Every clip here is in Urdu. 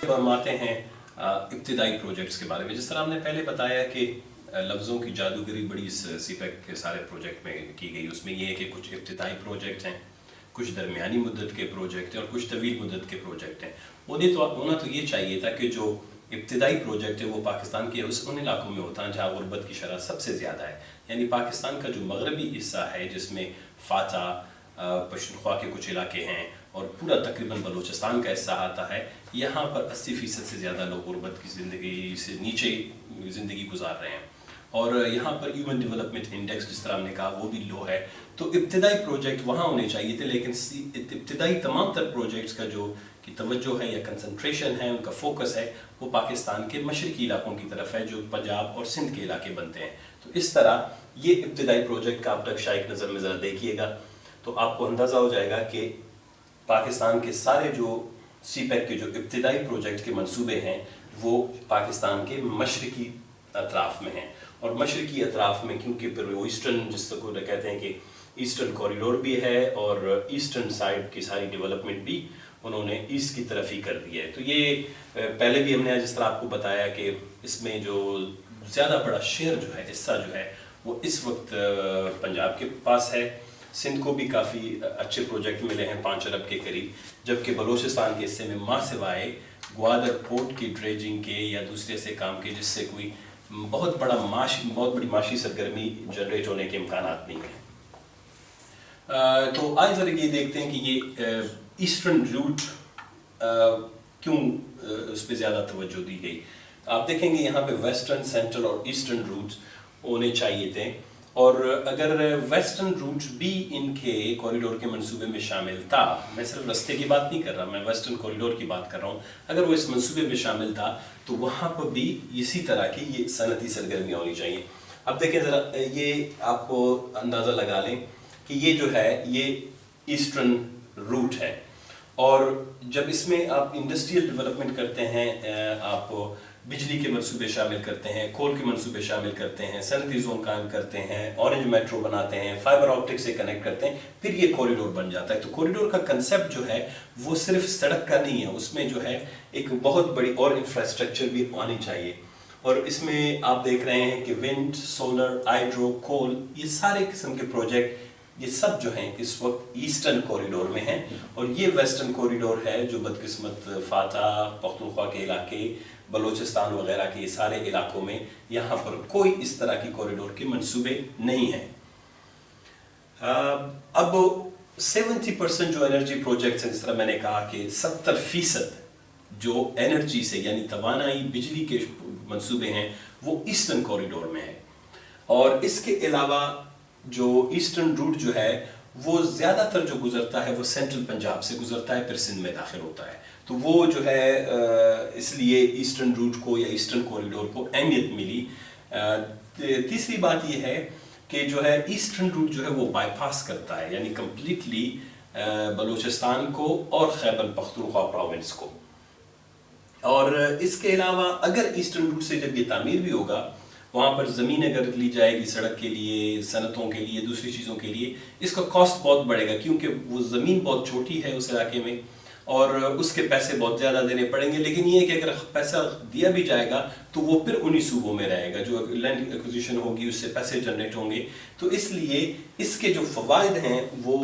اب ہم آتے ہیں ابتدائی پروجیکٹس کے بارے میں. جس طرح ہم نے پہلے بتایا کہ لفظوں کی جادوگری بڑی اس سی پیک کے سارے پروجیکٹ میں کی گئی. اس میں یہ ہے کہ کچھ ابتدائی پروجیکٹ ہیں, کچھ درمیانی مدت کے پروجیکٹ ہیں اور کچھ طویل مدت کے پروجیکٹ ہیں. ہونا تو یہ چاہیے تھا کہ جو ابتدائی پروجیکٹ ہے وہ پاکستان کے ان علاقوں میں ہوتا ہے جہاں غربت کی شرح سب سے زیادہ ہے. یعنی پاکستان کا جو مغربی حصہ ہے جس میں فاتح, پشتونخوا کے کچھ علاقے ہیں اور پورا تقریباً بلوچستان کا حصہ آتا ہے, یہاں پر 80% سے زیادہ لوگ غربت کی زندگی سے نیچے زندگی گزار رہے ہیں. اور یہاں پر ایون ڈیولپمنٹ انڈیکس جس طرح ہم نے کہا وہ بھی لو ہے. تو ابتدائی پروجیکٹ وہاں ہونے چاہیے تھے, لیکن ابتدائی تمام تر پروجیکٹس کا جو کی توجہ ہے یا کنسنٹریشن ہے, ان کا فوکس ہے, وہ پاکستان کے مشرقی علاقوں کی طرف ہے جو پنجاب اور سندھ کے علاقے بنتے ہیں. تو اس طرح یہ ابتدائی پروجیکٹ کا آپ نقشہ ایک نظر میں ذرا دیکھیے گا تو آپ کو اندازہ ہو جائے گا کہ پاکستان کے سارے جو سی پیک کے جو ابتدائی پروجیکٹ کے منصوبے ہیں وہ پاکستان کے مشرقی اطراف میں ہیں. اور مشرقی اطراف میں کیونکہ پھر وہ ایسٹرن جس کو کہتے ہیں کہ ایسٹرن کوریڈور بھی ہے اور ایسٹرن سائڈ کی ساری ڈیولپمنٹ بھی انہوں نے ایسٹ کی طرف ہی کر دی ہے. تو یہ پہلے بھی ہم نے جس طرح آپ کو بتایا کہ اس میں جو زیادہ بڑا شیئر جو ہے, حصہ جو ہے, وہ اس وقت پنجاب کے پاس ہے. سندھ کو بھی کافی اچھے پروجیکٹ ملے ہیں 5 ارب کے قریب, جبکہ بلوچستان کے حصے میں ماں سوائے گوادر پورٹ کی ڈریجنگ کے یا دوسرے سے کام کے جس سے کوئی بہت بڑی معاشی سرگرمی جنریٹ ہونے کے امکانات نہیں ہیں. تو آج ذرا یہ دیکھتے ہیں کہ یہ ایسٹرن روٹ کیوں اس پہ زیادہ توجہ دی گئی. آپ دیکھیں گے یہاں پہ ویسٹرن, سینٹرل اور ایسٹرن روٹس ہونے چاہیے تھے, اور اگر ویسٹرن روٹ بھی ان کے کوریڈور کے منصوبے میں شامل تھا, میں صرف رستے کی بات نہیں کر رہا, میں ویسٹرن کوریڈور کی بات کر رہا ہوں, اگر وہ اس منصوبے میں شامل تھا تو وہاں پر بھی اسی طرح کی یہ صنعتی سرگرمیاں ہونی چاہیے. اب دیکھیں ذرا, یہ آپ کو اندازہ لگا لیں کہ یہ جو ہے یہ ایسٹرن روٹ ہے, اور جب اس میں آپ انڈسٹریل ڈیولپمنٹ کرتے ہیں, آپ بجلی کے منصوبے شامل کرتے ہیں, کول کے منصوبے شامل کرتے ہیں, صنعتی زون قائم کرتے ہیں, اورنج میٹرو بناتے ہیں, فائبر آپٹک سے کنیکٹ کرتے ہیں, پھر یہ کوریڈور بن جاتا ہے. تو کوریڈور کا کنسیپٹ جو ہے وہ صرف سڑک کا نہیں ہے, اس میں جو ہے ایک بہت بڑی اور انفراسٹرکچر بھی آنی چاہیے. اور اس میں آپ دیکھ رہے ہیں کہ ونڈ, سولر, ہائیڈرو, کول, یہ سارے قسم کے پروجیکٹ یہ سب جو ہیں اس وقت ایسٹرن کوریڈور میں ہیں, اور یہ ویسٹرن کوریڈور ہے جو بدقسمت فاتح, پختونخوا کے علاقے, بلوچستان وغیرہ کے سارے علاقوں میں یہاں پر کوئی اس طرح کی کوریڈور کے منصوبے نہیں ہیں. اب 70% جو انرجی پروجیکٹس ہیں, جس طرح میں نے کہا کہ 70% جو انرجی سے یعنی توانائی بجلی کے منصوبے ہیں وہ ایسٹرن کوریڈور میں ہیں. اور اس کے علاوہ جو ایسٹرن روٹ جو ہے وہ زیادہ تر جو گزرتا ہے وہ سینٹرل پنجاب سے گزرتا ہے, پھر سندھ میں داخل ہوتا ہے. تو وہ جو ہے اس لیے ایسٹرن روٹ کو یا ایسٹرن کوریڈور کو اہمیت ملی. تیسری بات یہ ہے کہ جو ہے ایسٹرن روٹ جو ہے وہ بائی پاس کرتا ہے یعنی کمپلیٹلی بلوچستان کو اور خیبر پختونخوا پروونس کو. اور اس کے علاوہ اگر ایسٹرن روٹ سے جب یہ تعمیر بھی ہوگا, وہاں پر زمین اگر لی جائے گی سڑک کے لیے, صنعتوں کے لیے, دوسری چیزوں کے لیے, اس کا کاسٹ بہت بڑھے گا کیونکہ وہ زمین بہت چھوٹی ہے اس علاقے میں اور اس کے پیسے بہت زیادہ دینے پڑیں گے. لیکن یہ ہے کہ اگر پیسہ دیا بھی جائے گا تو وہ پھر انہی صوبوں میں رہے گا, جو لینڈ ایکوزیشن ہوگی اس سے پیسے جنریٹ ہوں گے. تو اس لیے اس کے جو فوائد ہیں وہ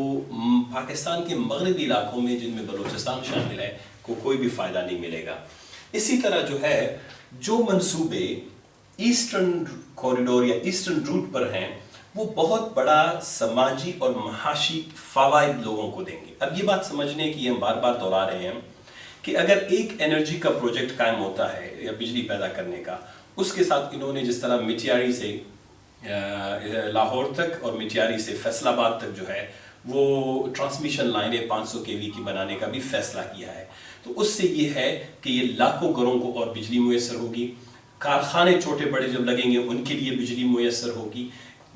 پاکستان کے مغربی علاقوں میں جن میں بلوچستان شامل ہے کو کوئی بھی فائدہ نہیں ملے گا. اسی طرح جو ہے جو منصوبے ایسٹرن کوریڈور یا ایسٹرن روٹ پر ہیں وہ بہت بڑا سماجی اور معاشی فوائد لوگوں کو دیں گے. اب یہ بات سمجھنے کی ہم بار بار دہرا رہے ہیں کہ اگر ایک انرجی کا پروجیکٹ قائم ہوتا ہے یا بجلی پیدا کرنے کا, اس کے ساتھ انہوں نے جس طرح مٹیاری سے لاہور تک اور مٹیاری سے فیصل آباد تک جو ہے وہ ٹرانسمیشن لائنیں 500 kV کی بنانے کا بھی فیصلہ کیا ہے, تو اس سے یہ ہے کہ یہ لاکھوں گھروں کو اور بجلی میسر ہوگی. کارخانے چھوٹے بڑے جب لگیں گے ان کے لیے بجلی میسر ہوگی,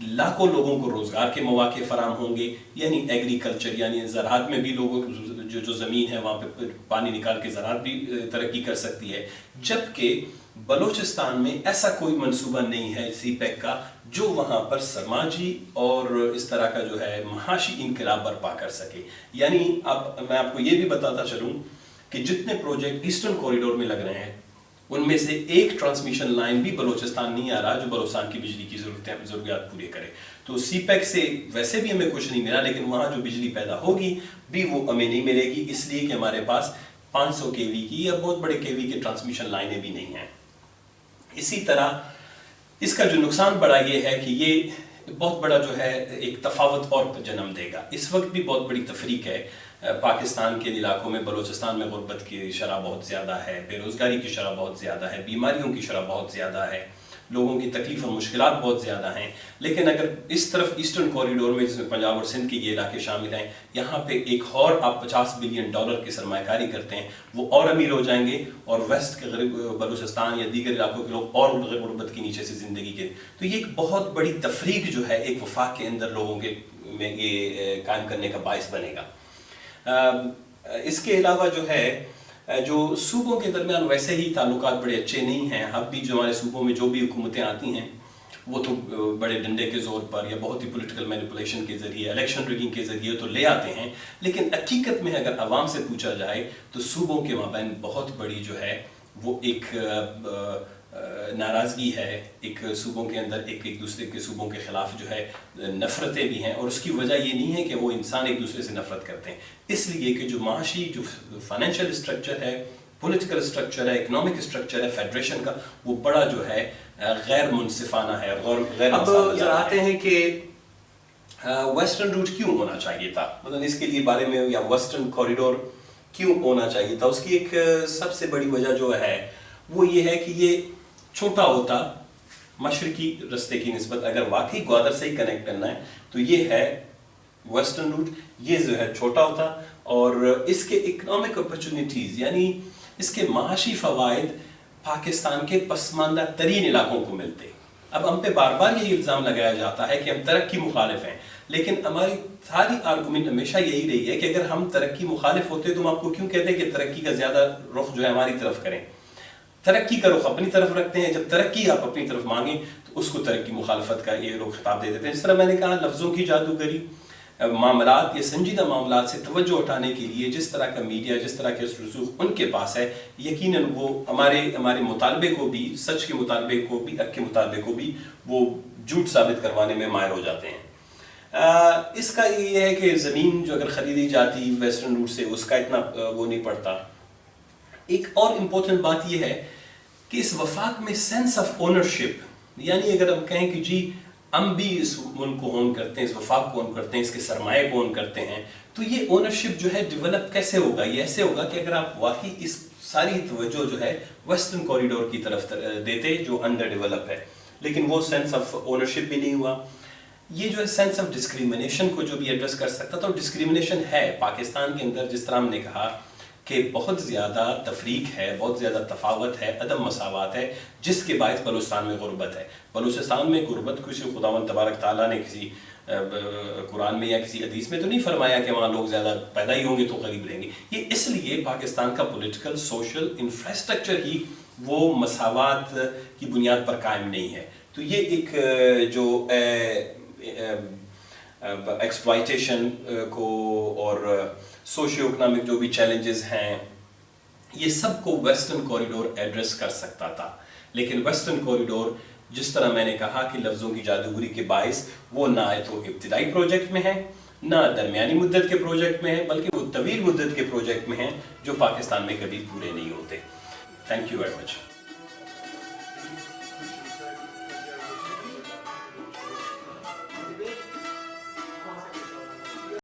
لاکھوں لوگوں کو روزگار کے مواقع فراہم ہوں گے. یعنی ایگریکلچر یعنی زراعت میں بھی لوگوں جو زمین ہے وہاں پہ پانی نکال کے زراعت بھی ترقی کر سکتی ہے. جبکہ بلوچستان میں ایسا کوئی منصوبہ نہیں ہے سی پیک کا جو وہاں پر سماجی اور اس طرح کا جو ہے معاشی انقلاب برپا کر سکے. یعنی اب میں آپ کو یہ بھی بتاتا چلوں کہ جتنے پروجیکٹ ایسٹرن کوریڈور میں لگ رہے ہیں ان میں سے ایک ٹرانسمیشن لائن بھی بلوچستان نہیں آ رہا جو بلوچستان کی بجلی کی ضروریات پورے کرے. تو سی پیک سے ویسے بھی ہمیں کچھ نہیں ملا، لیکن وہاں جو بجلی پیدا ہوگی بھی وہ ہمیں نہیں ملے گی، اس لیے کہ ہمارے پاس 500 kV کی یا بہت بڑے kV کی ٹرانسمیشن لائنیں بھی نہیں ہیں. اسی طرح اس کا جو نقصان بڑا یہ ہے کہ یہ بہت بڑا جو ہے ایک تفاوت اور جنم دے گا. اس وقت بھی بہت بڑی تفریق ہے پاکستان کے علاقوں میں. بلوچستان میں غربت کی شرح بہت زیادہ ہے، بے روزگاری کی شرح بہت زیادہ ہے، بیماریوں کی شرح بہت زیادہ ہے، لوگوں کی تکلیف اور مشکلات بہت زیادہ ہیں. لیکن اگر اس طرف ایسٹرن کوریڈور میں جس میں پنجاب اور سندھ کے یہ علاقے شامل ہیں، یہاں پہ ایک اور آپ $50 بلین کی سرمایہ کاری کرتے ہیں، وہ اور امیر ہو جائیں گے اور ویسٹ کے غریب بلوچستان یا دیگر علاقوں کے لوگ اور غربت کے نیچے سے زندگی کے. تو یہ ایک بہت بڑی تفریق جو ہے ایک وفاق کے اندر لوگوں کے میں یہ قائم کرنے کا باعث بنے گا. اس کے علاوہ جو ہے جو صوبوں کے درمیان ویسے ہی تعلقات بڑے اچھے نہیں ہیں. اب بھی جو ہمارے صوبوں میں جو بھی حکومتیں آتی ہیں وہ تو بڑے ڈنڈے کے زور پر یا بہت ہی پولیٹیکل مینیپولیشن کے ذریعے، الیکشن ریگنگ کے ذریعے تو لے آتے ہیں، لیکن حقیقت میں اگر عوام سے پوچھا جائے تو صوبوں کے مابین بہت بڑی جو ہے وہ ایک ناراضگی ہے. ایک صوبوں کے اندر ایک دوسرے کے صوبوں کے خلاف جو ہے نفرتیں بھی ہیں، اور اس کی وجہ یہ نہیں ہے کہ وہ انسان ایک دوسرے سے نفرت کرتے ہیں، اس لیے کہ جو معاشی جو فائنینشیل اسٹرکچر ہے، پولیٹیکل اسٹرکچر ہے، اکنامک اسٹرکچر ہے فیڈریشن کا، وہ بڑا جو ہے غیر منصفانہ ہے اور غیر. اب آتے ہیں کہ ویسٹرن روٹ کیوں ہونا چاہیے تھا، مطلب اس کے لیے بارے میں یا ویسٹرن کوریڈور کیوں ہونا چاہیے تھا. اس کی ایک سب سے بڑی وجہ جو ہے وہ یہ ہے کہ یہ چھوٹا ہوتا مشرقی رستے کی نسبت. اگر واقعی گوادر سے ہی کنیکٹ کرنا ہے تو یہ ہے ویسٹرن روٹ، یہ جو ہے چھوٹا ہوتا اور اس کے اکنامک اپرچونٹیز یعنی اس کے معاشی فوائد پاکستان کے پسماندہ ترین علاقوں کو ملتے. اب ہم پہ بار بار یہ الزام لگایا جاتا ہے کہ ہم ترقی مخالف ہیں، لیکن ہماری ساری آرگومنٹ ہمیشہ یہی رہی ہے کہ اگر ہم ترقی مخالف ہوتے تو ہم آپ کو کیوں کہتے ہیں کہ ترقی کا زیادہ رخ جو ہے ہماری طرف کریں. ترقی کا رخ اپنی طرف رکھتے ہیں، جب ترقی آپ اپنی طرف مانگیں تو اس کو ترقی مخالفت کا یہ لوگ خطاب دے دیتے ہیں. جس طرح میں نے کہا لفظوں کی جادوگری، معاملات یا سنجیدہ معاملات سے توجہ اٹھانے کے لیے جس طرح کا میڈیا، جس طرح کے رسوخ ان کے پاس ہے، یقیناً وہ ہمارے مطالبے کو بھی، سچ کے مطالبے کو بھی، حق کے مطالبے کو بھی وہ جھوٹ ثابت کروانے میں ماہر ہو جاتے ہیں. اس کا یہ ہے کہ زمین جو اگر خریدی جاتی ویسٹرن روٹ سے اس کا اتنا وہ نہیں پڑتا. ایک اور امپورٹنٹ بات یہ ہے کہ اس وفاق میں سینس آف اونرشپ، یعنی اگر ہم کہیں کہ جی ہم بھی اس ملک کو اون کرتے ہیں، اس وفاق کو اون کرتے ہیں، اس کے سرمایہ کو اون کرتے ہیں، تو یہ اونرشپ جو ہے ڈیولپ کیسے ہوگا؟ یہ ایسے ہوگا کہ اگر آپ واقعی اس ساری توجہ جو ہے ویسٹرن کوریڈور کی طرف دیتے جو انڈر ڈیولپ ہے، لیکن وہ سینس آف اونرشپ بھی نہیں ہوا. یہ جو ہے سینس آف ڈسکریمنیشن کو جو بھی ایڈریس کر سکتا، تو ڈسکریمنیشن ہے پاکستان کے اندر. جس طرح ہم نے کہا کہ بہت زیادہ تفریق ہے، بہت زیادہ تفاوت ہے، عدم مساوات ہے، جس کے باعث بلوچستان میں غربت ہے. بلوچستان میں غربت کسی خداوند تبارک تعالیٰ نے کسی قرآن میں یا کسی حدیث میں تو نہیں فرمایا کہ وہاں لوگ زیادہ پیدا ہی ہوں گے تو غریب رہیں گے. یہ اس لیے پاکستان کا پولیٹیکل سوشل انفراسٹرکچر ہی وہ مساوات کی بنیاد پر قائم نہیں ہے. تو یہ ایک جو ایکسپلائٹیشن کو اور سوشیو اکنامک جو بھی چیلنجز ہیں یہ سب کو ویسٹرن کوریڈور ایڈریس کر سکتا تھا. لیکن ویسٹرن کوریڈور جس طرح میں نے کہا کہ لفظوں کی جادوگری کے باعث وہ نہ تو ابتدائی پروجیکٹ میں ہے، نہ درمیانی مدت کے پروجیکٹ میں ہے، بلکہ وہ طویل مدت کے پروجیکٹ میں ہیں جو پاکستان میں کبھی پورے نہیں ہوتے. Thank you very much.